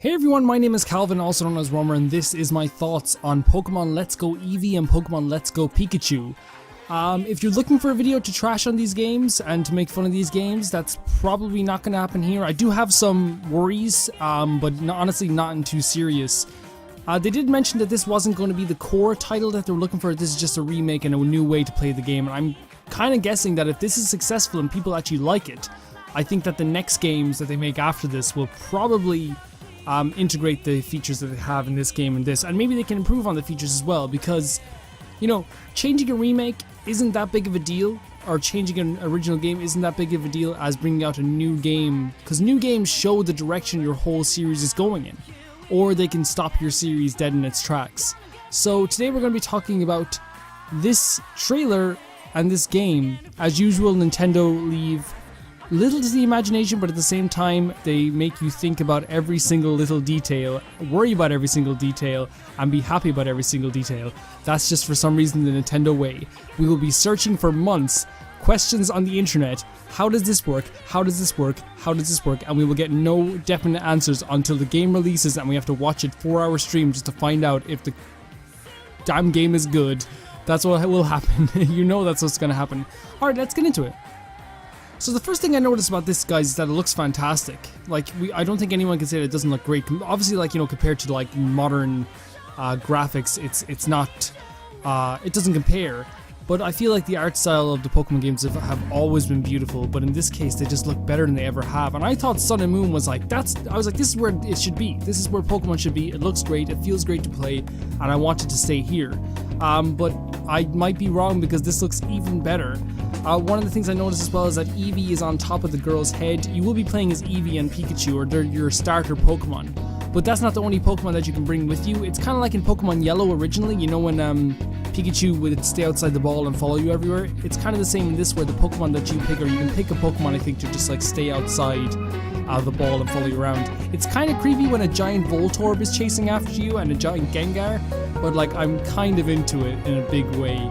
Hey everyone, my name is Calvin, also known as Romer, and this is my thoughts on Pokemon Let's Go Eevee and Pokemon Let's Go Pikachu. If you're looking for a video to trash on these games and to make fun of these games, that's probably not going to happen here. I do have some worries, but honestly not too serious. They did mention that this wasn't going to be the core title that they were looking for. This is just a remake and a new way to play the game, and I'm kind of guessing that if this is successful and people actually like it, I think that the next games that they make after this will probably integrate the features that they have in this game and this, and maybe they can improve on the features as well, because, you know, changing a remake isn't that big of a deal, or changing an original game isn't that big of a deal as bringing out a new game, because new games show the direction your whole series is going in, or they can stop your series dead in its tracks. So today we're going to be talking about this trailer and this game. As usual, Nintendo leave little to the imagination, but at the same time they make you think about every single little detail, worry about every single detail, and be happy about every single detail. That's just for some reason the Nintendo way. We will be searching for months, questions on the internet, how does this work, how does this work, how does this work, and we will get no definite answers until the game releases and we have to watch it 4-hour stream just to find out if the damn game is good. That's what will happen. You know that's what's gonna happen. Alright, let's get into it. So the first thing I noticed about this, guys, is that it looks fantastic. Like, I don't think anyone can say that it doesn't look great. Obviously, like, you know, compared to like modern graphics, it's not, it doesn't compare. But I feel like the art style of the Pokemon games have always been beautiful, but in this case they just look better than they ever have. And I thought Sun and Moon was like, I was like, this is where it should be. This is where Pokemon should be. It looks great, it feels great to play, and I wanted to stay here. But I might be wrong because this looks even better. One of the things I noticed as well is that Eevee is on top of the girl's head. You will be playing as Eevee and Pikachu, or they're your starter Pokemon. But that's not the only Pokemon that you can bring with you. It's kind of like in Pokemon Yellow originally, you know, when Pikachu would stay outside the ball and follow you everywhere. It's kind of the same in this, where the Pokemon that you pick, or you can pick a Pokemon, I think, to just like stay outside the ball and follow you around. It's kind of creepy when a giant Voltorb is chasing after you and a giant Gengar, but like I'm kind of into it in a big way.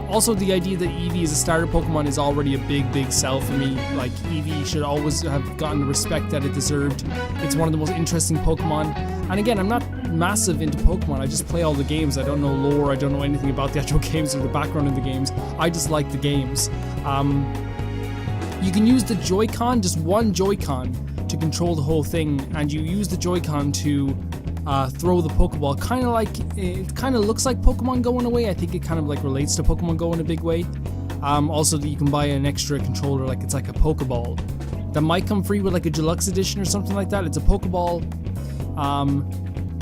Also, the idea that Eevee is a starter Pokemon is already a big sell for me. Like, Eevee should always have gotten the respect that it deserved. It's one of the most interesting Pokemon. And again, I'm not massive into Pokemon, I just play all the games. I don't know lore, I don't know anything about the actual games or the background of the games. I just like the games. You can use the Joy-Con, just one Joy-Con, to control the whole thing, and you use the Joy-Con to throw the Pokeball, kind of like, it kind of looks like Pokemon Go in a way. I think it kind of like relates to Pokemon Go in a big way. Also, that you can buy an extra controller, like it's like a Pokeball that might come free with like a deluxe edition or something like that. It's a Pokeball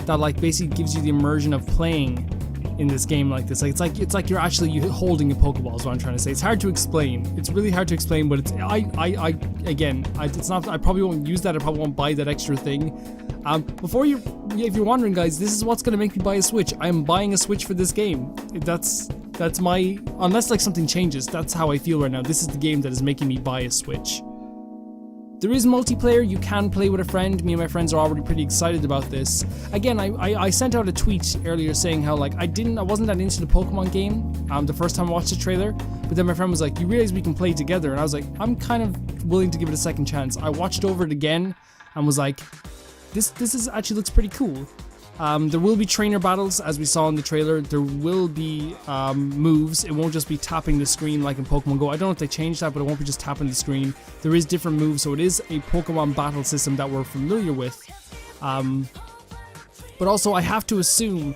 that like basically gives you the immersion of playing in this game like this. Like it's like you're actually holding a Pokeball is what I'm trying to say. It's hard to explain. It's really hard to explain, but it's it's not. I probably won't use that. I probably won't buy that extra thing. If you're wondering, guys, this is what's gonna make me buy a Switch. I am buying a Switch for this game. That's my, unless like something changes, that's how I feel right now. This is the game that is making me buy a Switch. There is multiplayer, you can play with a friend. Me and my friends are already pretty excited about this. Again, I sent out a tweet earlier saying how like I wasn't that into the Pokemon game the first time I watched the trailer, but then my friend was like, you realize we can play together? And I was like, I'm kind of willing to give it a second chance. I watched over it again and was like, this actually looks pretty cool. There will be trainer battles, as we saw in the trailer. There will be moves. It won't just be tapping the screen like in Pokemon Go. I don't know if they changed that, but it won't be just tapping the screen. There is different moves, so it is a Pokemon battle system that we're familiar with. But also, I have to assume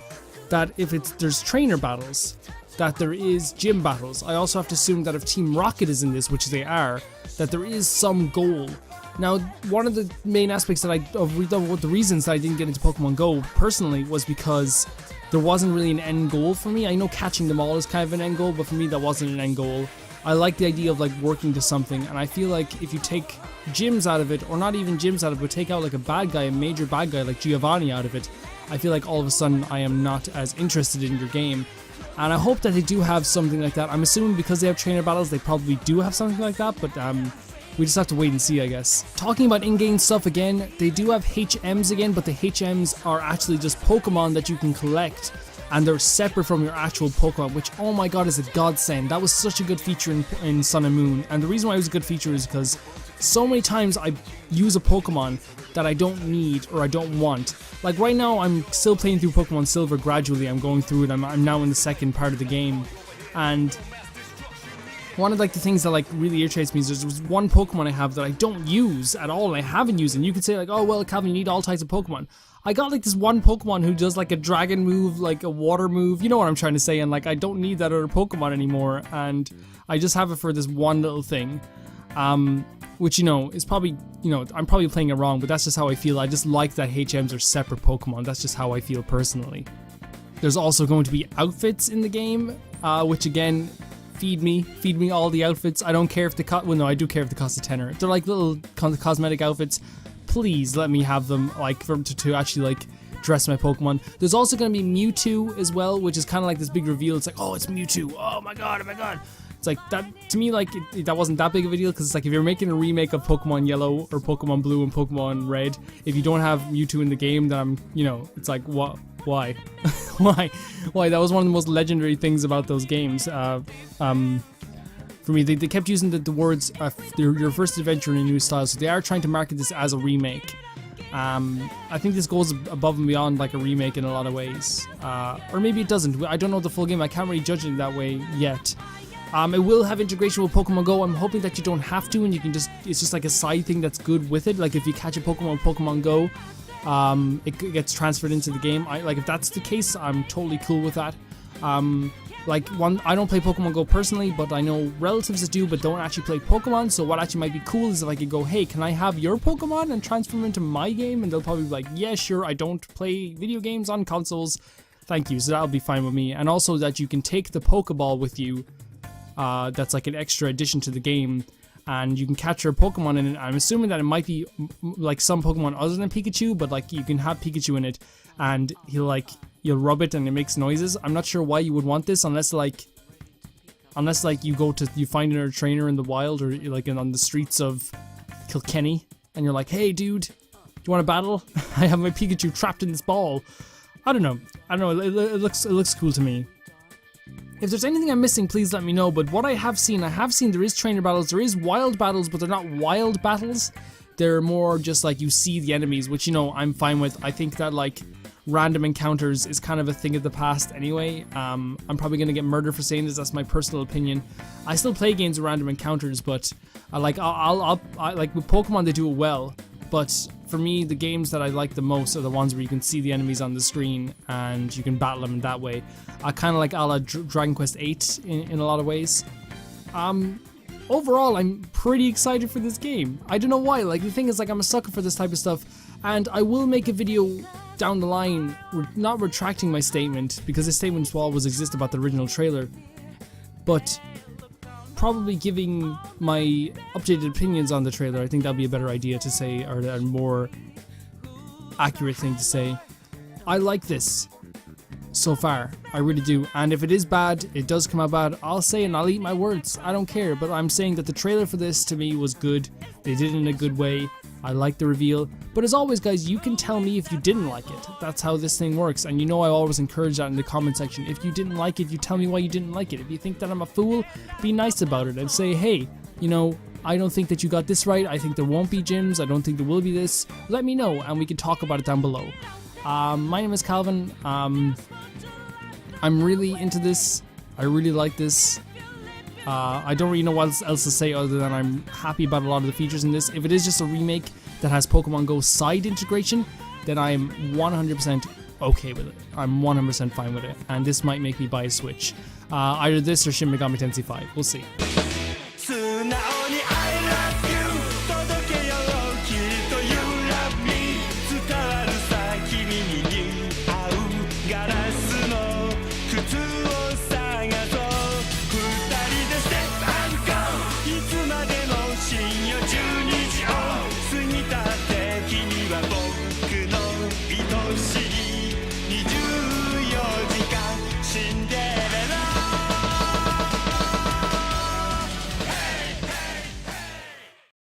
that if there's trainer battles, that there is gym battles. I also have to assume that if Team Rocket is in this, which they are, that there is some goal. Now, one of the main aspects that the reasons that I didn't get into Pokemon Go personally was because there wasn't really an end goal for me. I know catching them all is kind of an end goal, but for me that wasn't an end goal. I like the idea of like working to something, and I feel like if you take gyms out of it, or not even gyms out of it, but take out like a major bad guy like Giovanni out of it, I feel like all of a sudden I am not as interested in your game. And I hope that they do have something like that. I'm assuming because they have trainer battles, they probably do have something like that, but we just have to wait and see, I guess. Talking about in-game stuff again, they do have HMs again, but the HMs are actually just Pokemon that you can collect, and they're separate from your actual Pokemon, which, oh my god, is a godsend. That was such a good feature in Sun and Moon, and the reason why it was a good feature is because so many times I use a Pokemon that I don't need or I don't want. Like right now, I'm still playing through Pokemon Silver gradually. I'm going through it. I'm now in the second part of the game, and one of like the things that like really irritates me is there's one Pokemon I have that I don't use at all, and I haven't used. And you could say like, oh well, Calvin, you need all types of Pokemon. I got like this one Pokemon who does like a dragon move, like a water move. You know what I'm trying to say? And like I don't need that other Pokemon anymore, and I just have it for this one little thing. Which, you know, is probably, you know, I'm probably playing it wrong, but that's just how I feel. I just like that HMs are separate Pokemon. That's just how I feel personally. There's also going to be outfits in the game, which again, feed me all the outfits. I don't care if they cost, well no, I do care if they cost a tenner. They're like little cosmetic outfits. Please let me have them, like, to actually, like, dress my Pokemon. There's also going to be Mewtwo as well, which is kind of like this big reveal. It's like, oh, it's Mewtwo. Oh my god, oh my god. It's like, that, to me, like, that wasn't that big of a deal, because it's like, if you're making a remake of Pokemon Yellow, or Pokemon Blue and Pokemon Red, if you don't have Mewtwo in the game, then I'm, you know, it's like, what? Why? Why? That was one of the most legendary things about those games. For me, they kept using the words, your first adventure in a new style, so they are trying to market this as a remake. I think this goes above and beyond like a remake in a lot of ways. Or maybe it doesn't. I don't know the full game. I can't really judge it that way yet. It will have integration with Pokemon Go. I'm hoping that you don't have to, and you can just, it's just like a side thing that's good with it. Like if you catch a Pokemon with Pokemon Go, it gets transferred into the game. Like if that's the case, I'm totally cool with that. I don't play Pokemon Go personally, but I know relatives that do, but don't actually play Pokemon. So what actually might be cool is if I could go, hey, can I have your Pokemon and transfer them into my game? And they'll probably be like, yeah, sure, I don't play video games on consoles. Thank you. So that'll be fine with me. And also that you can take the Pokeball with you. That's like an extra addition to the game. And you can catch your Pokemon in it. I'm assuming that it might be like some Pokemon other than Pikachu, but like you can have Pikachu in it, and you'll rub it and it makes noises. I'm not sure why you would want this unless you find another trainer in the wild, or like on the streets of Kilkenny, and you're like, hey dude, do you want to battle? I have my Pikachu trapped in this ball. I don't know. It looks cool to me. If there's anything I'm missing, please let me know. But what I have seen there is trainer battles, there is wild battles, but they're not wild battles. They're more just like you see the enemies, which, you know, I'm fine with. I think that like random encounters is kind of a thing of the past anyway. I'm probably gonna get murdered for saying this. That's my personal opinion. I still play games with random encounters, but I like with Pokemon they do it well. But for me, the games that I like the most are the ones where you can see the enemies on the screen and you can battle them in that way. I kind of like a la Dragon Quest VIII in a lot of ways. Overall, I'm pretty excited for this game. I don't know why. Like, the thing is, like, I'm a sucker for this type of stuff, and I will make a video down the line, not retracting my statement, because this statement will always exist about the original trailer, but probably giving my updated opinions on the trailer. I think that'd be a better idea to say, or a more accurate thing to say. I like this so far, I really do, and if it is bad, it does come out bad, I'll say it and I'll eat my words. I don't care, but I'm saying that the trailer for this to me was good. They did it in a good way. I like the reveal, but as always guys, you can tell me if you didn't like it. That's how this thing works, and you know I always encourage that in the comment section. If you didn't like it, you tell me why you didn't like it. If you think that I'm a fool, be nice about it and say, hey, you know, I don't think that you got this right. I think there won't be gyms. I don't think there will be this. Let me know and we can talk about it down below. My name is Calvin. I'm really into this. I really like this. I don't really know what else to say other than I'm happy about a lot of the features in this. If it is just a remake that has Pokemon Go side integration, then I'm 100% okay with it. I'm 100% fine with it. And this might make me buy a Switch. Either this or Shin Megami Tensei 5. We'll see.